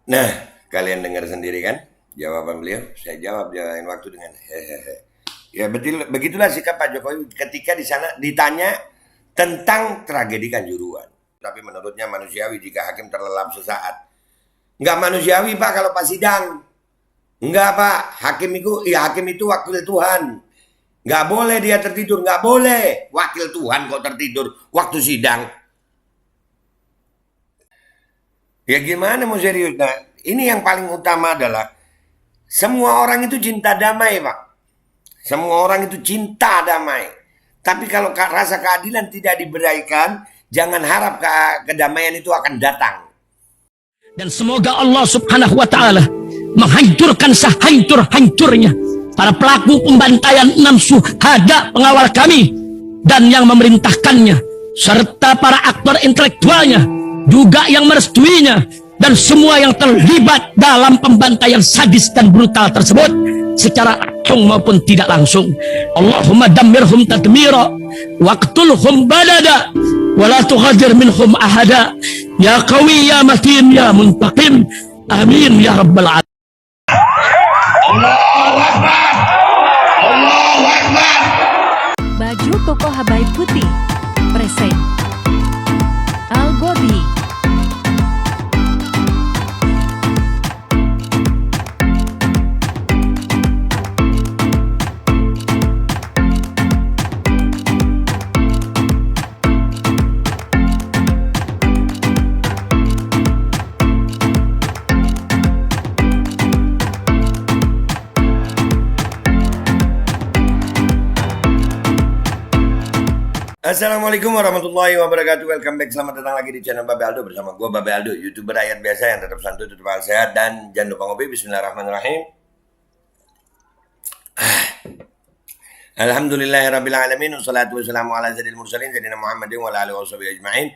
Nah, kalian dengar sendiri kan jawaban beliau? Saya jawab di lain waktu dengan hehehe. Ya betul, begitulah sikap Pak Jokowi ketika di sana ditanya tentang tragedi Kanjuruhan. Tapi menurutnya manusiawi jika hakim terlelap sesaat. Nggak manusiawi Pak kalau pas sidang. Nggak Pak, hakim itu wakil Tuhan. Nggak boleh dia tertidur, nggak boleh. Wakil Tuhan kok tertidur waktu sidang. Ya gimana mau serius? Nah, ini yang paling utama adalah semua orang itu cinta damai, Pak. Semua orang itu cinta damai. Tapi kalau rasa keadilan tidak diberikan, jangan harap kedamaian itu akan datang. Dan semoga Allah subhanahu wa ta'ala menghancurkan sehancur-hancurnya para pelaku pembantaian 6 syuhada pengawal kami dan yang memerintahkannya, serta para aktor intelektualnya juga yang merestuinya, dan semua yang terlibat dalam pembantaian sadis dan brutal tersebut secara langsung maupun tidak langsung. Allahumma dammirhum tadmira waqtulhum badada wala tughadir minhum ahada ya qawi ya matin ya muntaqim amin ya rabbal alamin. Allahu Akbar. Allahu Akbar. Baju koko Habaib putih present Al Body. Assalamualaikum warahmatullahi wabarakatuh. Welcome back. Selamat datang lagi di channel Babe Aldo bersama gue Babe Aldo, YouTuber rakyat biasa yang tetap santuy, tetap sehat, dan jangan lupa ngopi. Bismillahirrahmanirrahim. Alhamdulillahirabbil alamin wassalatu wassalamu ala sayyidil mursalin sayyidina Muhammadin wa ala alihi washabihi ajmain.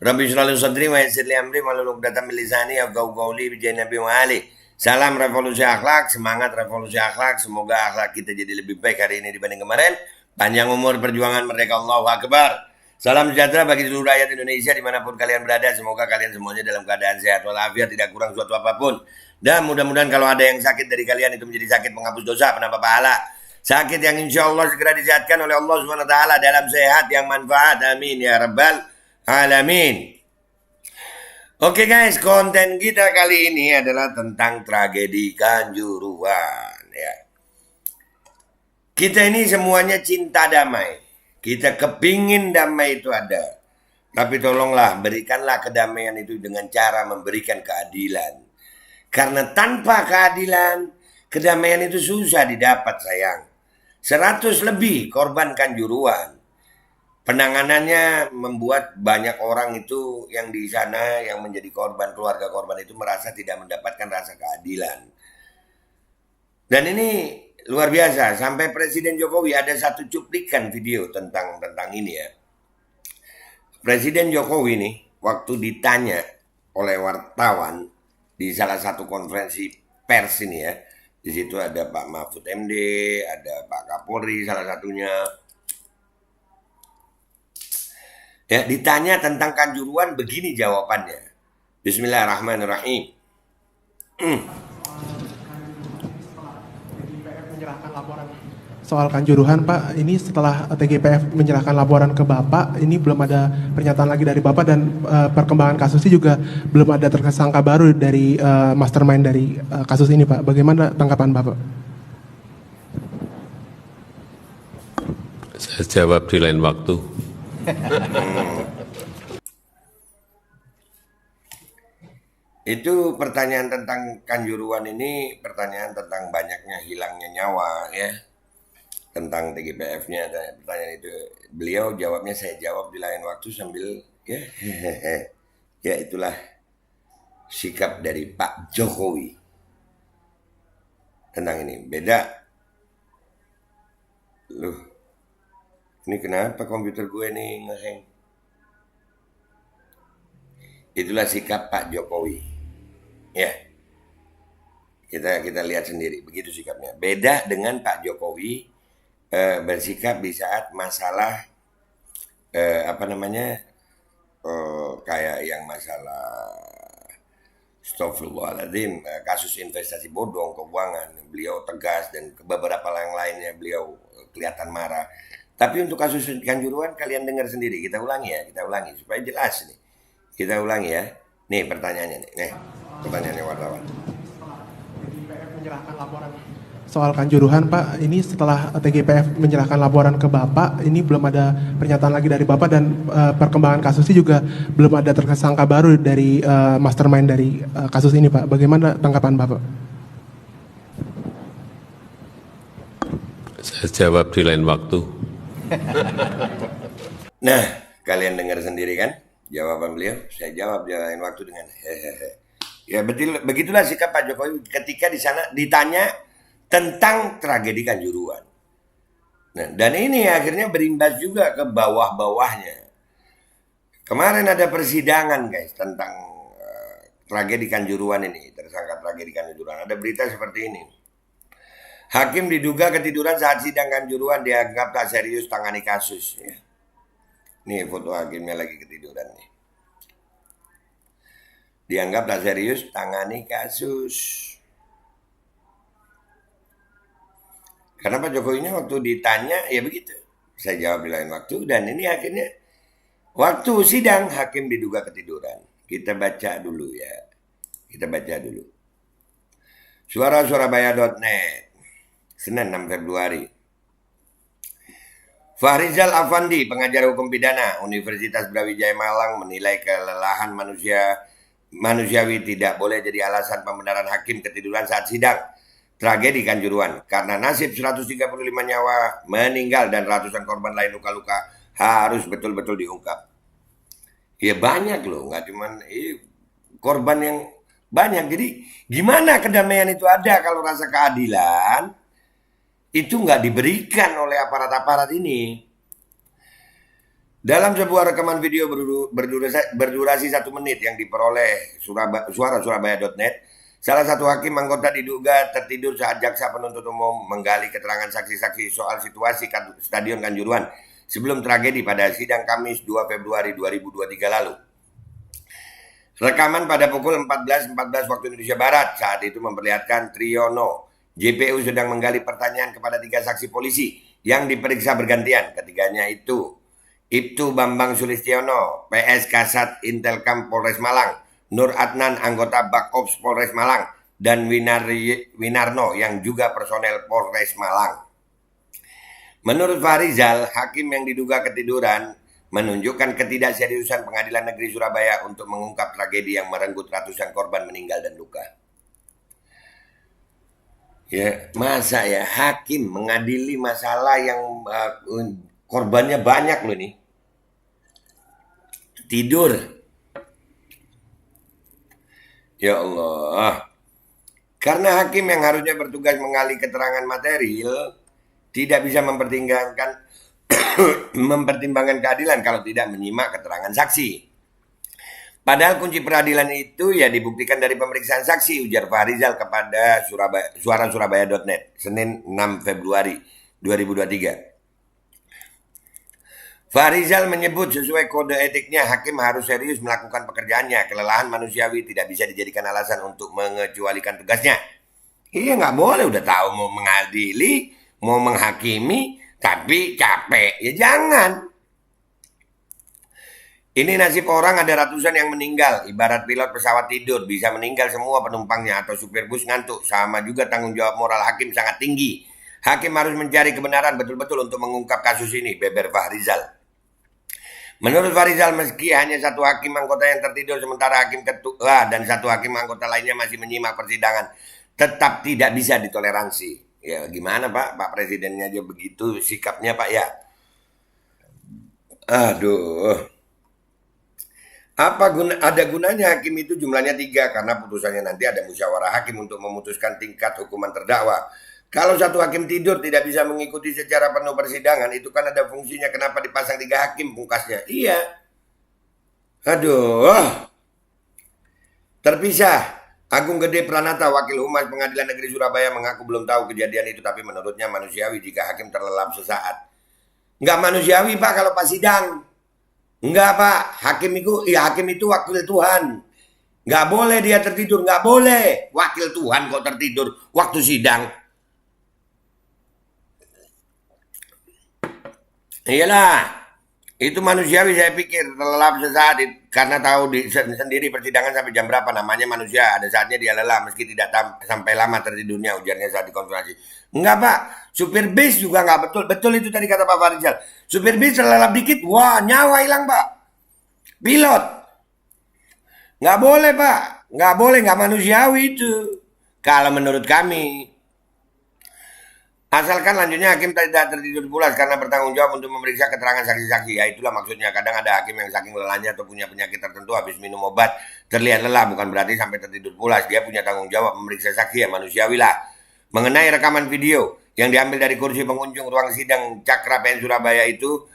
Rabbi shrah li sadri wa yassir li amri wahlul 'uqdatam min lisani yafqahu qawli bi nabi wa ali. Salam revolusi akhlak, semangat revolusi akhlak. Semoga akhlak kita jadi lebih baik hari ini dibanding kemarin. Panjang umur perjuangan merdeka, Allahu Akbar. Salam sejahtera bagi seluruh rakyat Indonesia dimanapun kalian berada. Semoga kalian semuanya dalam keadaan sehat walafiat, tidak kurang suatu apapun. Dan mudah-mudahan kalau ada yang sakit dari kalian itu menjadi sakit penghapus dosa, penambah pahala. Sakit yang insya Allah segera disehatkan oleh Allah Subhanahu Wa Taala dalam sehat yang manfaat. Amin ya rabbal alamin. Oke guys, konten kita kali ini adalah tentang tragedi Kanjuruhan ya. Kita ini semuanya cinta damai. Kita kepingin damai itu ada. Tapi tolonglah berikanlah kedamaian itu dengan cara memberikan keadilan. Karena tanpa keadilan, kedamaian itu susah didapat sayang. 100 lebih korban Kanjuruhan. Penanganannya membuat banyak orang itu yang di sana yang menjadi korban, keluarga korban itu merasa tidak mendapatkan rasa keadilan. Dan ini luar biasa, sampai Presiden Jokowi ada satu cuplikan video tentang ini ya. Presiden Jokowi nih waktu ditanya oleh wartawan di salah satu konferensi pers ini ya. Di situ ada Pak Mahfud MD, ada Pak Kapolri salah satunya. Ya, ditanya tentang Kanjuruhan begini jawabannya. Bismillahirrahmanirrahim. Menyerahkan laporan soal Kanjuruhan, Pak. Ini setelah TGPF menyerahkan laporan ke Bapak, ini belum ada pernyataan lagi dari Bapak, dan perkembangan kasusnya juga belum ada tersangka baru dari mastermind dari kasus ini, Pak. Bagaimana tanggapan Bapak? Saya jawab di lain waktu. Itu pertanyaan tentang Kanjuruhan ini pertanyaan tentang banyaknya hilangnya nyawa ya. Tentang TGPF-nya ada pertanyaan itu. Beliau jawabnya saya jawab di lain waktu sambil ya. Ya itulah sikap dari Pak Jokowi tentang ini. Beda. Loh. Ini kenapa komputer gue nih ngeheng? Itulah sikap Pak Jokowi. Ya. Kita lihat sendiri begitu sikapnya. Beda dengan Pak Jokowi bersikap di saat masalah kayak yang masalah Astagfirullahaladzim, kasus investasi bodong, keuangan, beliau tegas dan beberapa yang lainnya beliau kelihatan marah. Tapi untuk kasus Kanjuruhan kalian dengar sendiri, kita ulangi supaya jelas nih. Kita ulangi ya. Nih pertanyaannya nih, pertanyaannya wartawan. TGIPF menyerahkan laporan soal Kanjuruhan, Pak. Ini setelah TGIPF menyerahkan laporan ke Bapak, ini belum ada pernyataan lagi dari Bapak dan perkembangan kasusnya juga belum ada tersangka baru dari mastermind dari kasus ini, Pak. Bagaimana tanggapan Bapak? Saya jawab di lain waktu. Nah, kalian dengar sendiri kan jawaban beliau? Saya jawab di lain waktu dengan hehehe. Ya betul, begitulah sikap Pak Jokowi ketika di sana ditanya tentang tragedi Kanjuruhan. Nah, dan ini akhirnya berimbas juga ke bawah-bawahnya. Kemarin ada persidangan guys tentang tragedi Kanjuruhan ini, tersangka tragedi Kanjuruhan. Ada berita seperti ini. Hakim diduga ketiduran saat sidang Kanjuruhan, dianggap tak serius tangani kasus. Ya. Nih foto hakimnya lagi ketiduran nih. Dianggap tak serius tangani kasus. Karena Pak Jokowi ini waktu ditanya ya begitu. Saya jawab di lain waktu dan ini akhirnya waktu sidang hakim diduga ketiduran. Kita baca dulu ya. Kita baca dulu. Suara-surabaya.net Senin 6 Februari. Fahrizal Afandi, pengajar hukum pidana Universitas Brawijaya Malang menilai kelelahan manusiawi tidak boleh jadi alasan pembenaran hakim ketiduran saat sidang tragedi Kanjuruhan karena nasib 135 nyawa meninggal dan ratusan korban lain luka-luka harus betul-betul diungkap. Ya banyak loh, nggak cuman korban yang banyak. Jadi gimana kedamaian itu ada kalau rasa keadilan itu nggak diberikan oleh aparat-aparat ini. Dalam sebuah rekaman video berdurasi 1 menit yang diperoleh suara-surabaya.net, salah satu hakim anggota diduga tertidur saat jaksa penuntut umum menggali keterangan saksi-saksi soal situasi Stadion Kanjuruhan sebelum tragedi pada sidang Kamis 2 Februari 2023 lalu. Rekaman pada pukul 14.14 waktu Indonesia Barat saat itu memperlihatkan Triyono JPU sedang menggali pertanyaan kepada 3 saksi polisi yang diperiksa bergantian. Ketiganya itu Ibtu Bambang Sulistiono, PS Kasat Intelkam Polres Malang, Nur Adnan, anggota Bakops Polres Malang, dan Winarno yang juga personel Polres Malang. Menurut Fahrizal, hakim yang diduga ketiduran menunjukkan ketidakseriusan Pengadilan Negeri Surabaya untuk mengungkap tragedi yang merenggut ratusan korban meninggal dan luka. Ya, masa ya hakim mengadili masalah yang korbannya banyak loh nih. Tidur. Ya Allah. Karena hakim yang harusnya bertugas menggali keterangan material tidak bisa mempertimbangkan keadilan kalau tidak menyimak keterangan saksi. Padahal kunci peradilan itu ya dibuktikan dari pemeriksaan saksi, ujar Fahrizal kepada suara-surabaya.net Senin 6 Februari 2023. Fahrizal menyebut sesuai kode etiknya hakim harus serius melakukan pekerjaannya. Kelelahan manusiawi tidak bisa dijadikan alasan untuk mengecualikan tugasnya. Iya nggak boleh, udah tahu mau mengadili, mau menghakimi, tapi capek. Ya jangan. Ini nasib orang, ada ratusan yang meninggal. Ibarat pilot pesawat tidur, bisa meninggal semua penumpangnya atau supir bus ngantuk. Sama juga tanggung jawab moral hakim sangat tinggi. Hakim harus mencari kebenaran betul-betul untuk mengungkap kasus ini, beber Fahrizal. Menurut Fahrizal, meski hanya 1 hakim anggota yang tertidur sementara hakim ketua dan 1 hakim anggota lainnya masih menyimak persidangan, tetap tidak bisa ditoleransi. Ya gimana Pak? Pak Presidennya aja begitu sikapnya Pak ya. Aduh. Ada gunanya hakim itu jumlahnya 3 karena putusannya nanti ada musyawarah hakim untuk memutuskan tingkat hukuman terdakwa. Kalau 1 hakim tidur tidak bisa mengikuti secara penuh persidangan, itu kan ada fungsinya, kenapa dipasang 3 hakim pungkasnya? Iya. Aduh. Terpisah. Agung Gede Pranata, Wakil Humas Pengadilan Negeri Surabaya mengaku belum tahu kejadian itu, tapi menurutnya manusiawi jika hakim terlelap sesaat. Nggak manusiawi Pak kalau pas sidang. Enggak Pak, hakim itu wakil Tuhan. Nggak boleh dia tertidur, nggak boleh. Wakil Tuhan kok tertidur waktu sidang. Iyalah, itu manusiawi saya pikir, terlelap sesaat karena tahu sendiri persidangan sampai jam berapa, namanya manusia, ada saatnya dia lelah meski tidak sampai lama tertidurnya, ujarnya saat dikonfirmasi. Enggak Pak, supir bis juga nggak betul, betul itu tadi kata Pak Farizal. Supir bis terlelap dikit, wah nyawa hilang Pak. Pilot, nggak boleh Pak, nggak boleh, nggak manusiawi itu. Kalau menurut kami. Asalkan lanjutnya hakim tidak tertidur pulas karena bertanggung jawab untuk memeriksa keterangan saksi-saksi. Ya itulah maksudnya. Kadang ada hakim yang saking lelahnya atau punya penyakit tertentu habis minum obat terlihat lelah. Bukan berarti sampai tertidur pulas. Dia punya tanggung jawab memeriksa saksi, ya manusiawi lah. Mengenai rekaman video yang diambil dari kursi pengunjung ruang sidang Cakra PN Surabaya itu,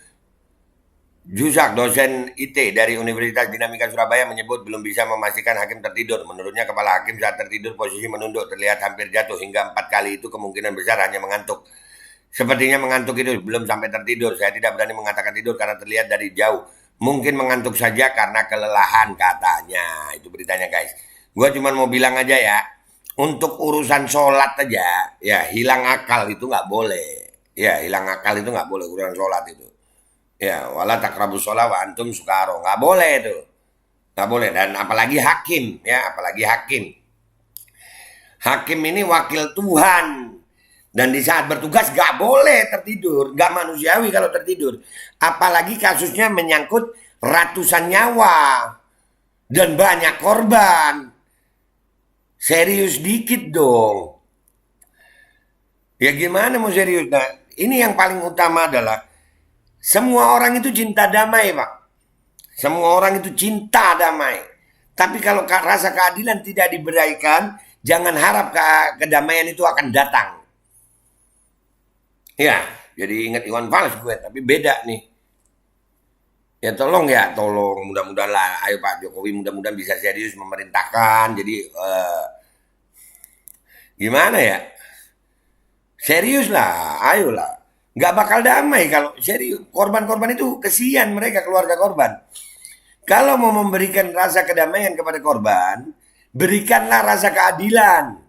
Jusak, dosen IT dari Universitas Dinamika Surabaya menyebut belum bisa memastikan hakim tertidur. Menurutnya kepala hakim saat tertidur posisi menunduk, terlihat hampir jatuh hingga 4 kali, itu kemungkinan besar hanya mengantuk. Sepertinya mengantuk itu belum sampai tertidur. Saya tidak berani mengatakan tidur karena terlihat dari jauh. Mungkin mengantuk saja karena kelelahan katanya. Itu beritanya guys. Gue cuma mau bilang aja ya, untuk urusan sholat aja, ya hilang akal itu nggak boleh. Ya hilang akal itu nggak boleh urusan sholat itu. Ya, wala takrabus sholat wa antum sukaro. Nggak boleh itu. Nggak boleh. Dan apalagi hakim. Ya, apalagi hakim. Hakim ini wakil Tuhan. Dan di saat bertugas nggak boleh tertidur. Nggak manusiawi kalau tertidur. Apalagi kasusnya menyangkut ratusan nyawa. Dan banyak korban. Serius dikit dong. Ya gimana mau serius? Nah, ini yang paling utama adalah semua orang itu cinta damai, Pak. Semua orang itu cinta damai. Tapi kalau rasa keadilan tidak diberikan, jangan harap kedamaian itu akan datang. Ya, jadi ingat Iwan Fals gue, tapi beda nih. Ya tolong, mudah-mudahan lah. Ayo Pak Jokowi, mudah-mudahan bisa serius memerintahkan. Jadi gimana ya? Serius lah, ayolah. Nggak bakal damai kalau serius. Korban-korban itu kesian mereka, keluarga korban. Kalau mau memberikan rasa kedamaian kepada korban, berikanlah rasa keadilan.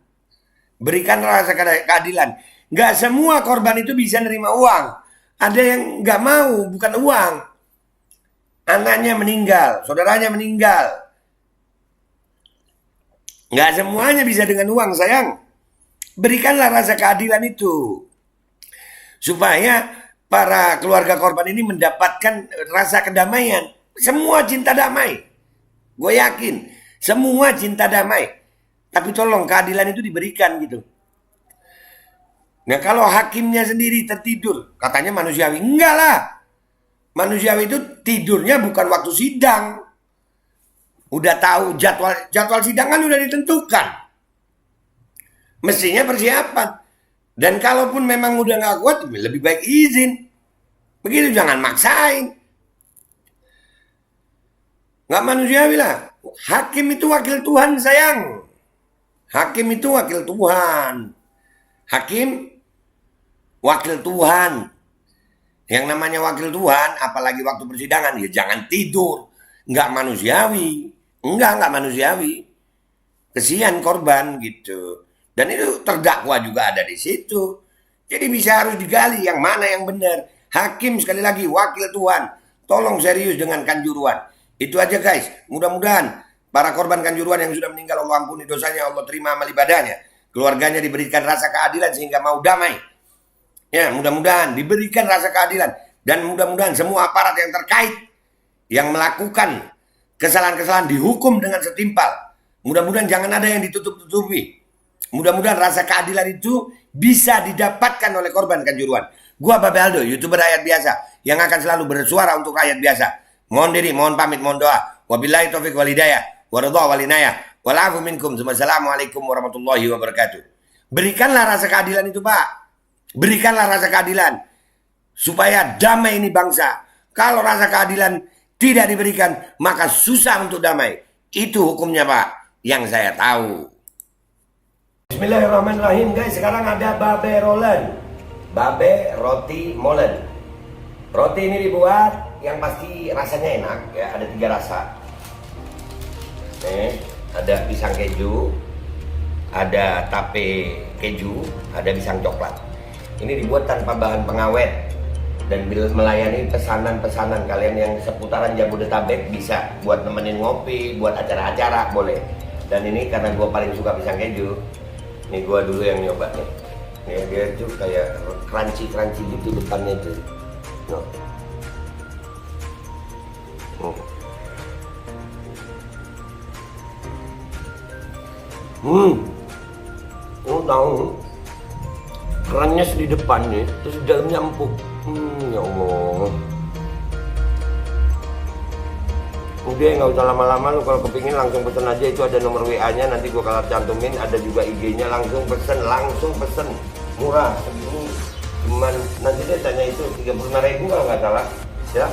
Berikanlah rasa keadilan. Nggak semua korban itu bisa nerima uang. Ada yang nggak mau, bukan uang. Anaknya meninggal, saudaranya meninggal. Nggak semuanya bisa dengan uang, sayang. Berikanlah rasa keadilan itu. Supaya para keluarga korban ini mendapatkan rasa kedamaian. Semua cinta damai. Gue yakin. Semua cinta damai. Tapi tolong keadilan itu diberikan gitu. Nah kalau hakimnya sendiri tertidur. Katanya manusiawi. Enggak lah. Manusiawi itu tidurnya bukan waktu sidang. Udah tahu jadwal sidang kan udah ditentukan. Mestinya persiapan. Dan kalaupun memang udah gak kuat, lebih baik izin. Begitu, jangan maksain. Gak manusiawi lah. Hakim itu wakil Tuhan, sayang. Hakim itu wakil Tuhan. Hakim, wakil Tuhan. Yang namanya wakil Tuhan, apalagi waktu persidangan, ya jangan tidur. Gak manusiawi. Enggak manusiawi. Kesian korban gitu. Dan itu terdakwa juga ada di situ. Jadi bisa harus digali yang mana yang benar. Hakim sekali lagi wakil Tuhan. Tolong serius dengan Kanjuruhan. Itu aja guys. Mudah-mudahan para korban Kanjuruhan yang sudah meninggal Allah ampuni dosanya, Allah terima amal ibadahnya. Keluarganya diberikan rasa keadilan sehingga mau damai. Ya mudah-mudahan diberikan rasa keadilan. Dan mudah-mudahan semua aparat yang terkait yang melakukan kesalahan-kesalahan dihukum dengan setimpal. Mudah-mudahan jangan ada yang ditutup-tutupi. Mudah-mudahan rasa keadilan itu bisa didapatkan oleh korban Kanjuruhan. Gua Babe Aldo, YouTuber rakyat biasa yang akan selalu bersuara untuk rakyat biasa. Mohon diri, mohon pamit, mohon doa. Wabillahi taufiq wal hidayah, waridha wal inayah. Walafu minkum. Wassalamualaikum warahmatullahi wabarakatuh. Berikanlah rasa keadilan itu, Pak. Berikanlah rasa keadilan supaya damai ini bangsa. Kalau rasa keadilan tidak diberikan, maka susah untuk damai. Itu hukumnya, Pak, yang saya tahu. Bismillahirrahmanirrahim guys, sekarang ada Babe Rolen, Babe Roti Molen. Roti ini dibuat yang pasti rasanya enak ya, ada 3 rasa. Nih, ada pisang keju, ada tape keju, ada pisang coklat. Ini dibuat tanpa bahan pengawet dan melayani pesanan-pesanan kalian yang seputaran Jabodetabek, bisa buat nemenin ngopi, buat acara-acara boleh. Dan ini karena gue paling suka pisang keju, nih gue dulu yang nyoba nih. Ya, dia tuh kayak crunchy gitu depannya tuh. No. Lu tahu kerannya di depannya, terus di dalamnya empuk. Ya Allah. Udah nggak usah lama-lama, lu kalau kepingin langsung pesen aja, itu ada nomor WA-nya, nanti gua kalau cantumin, ada juga IG-nya, langsung pesen, murah. Cuman nanti dia tanya itu 35.000 kalau nggak salah, ya.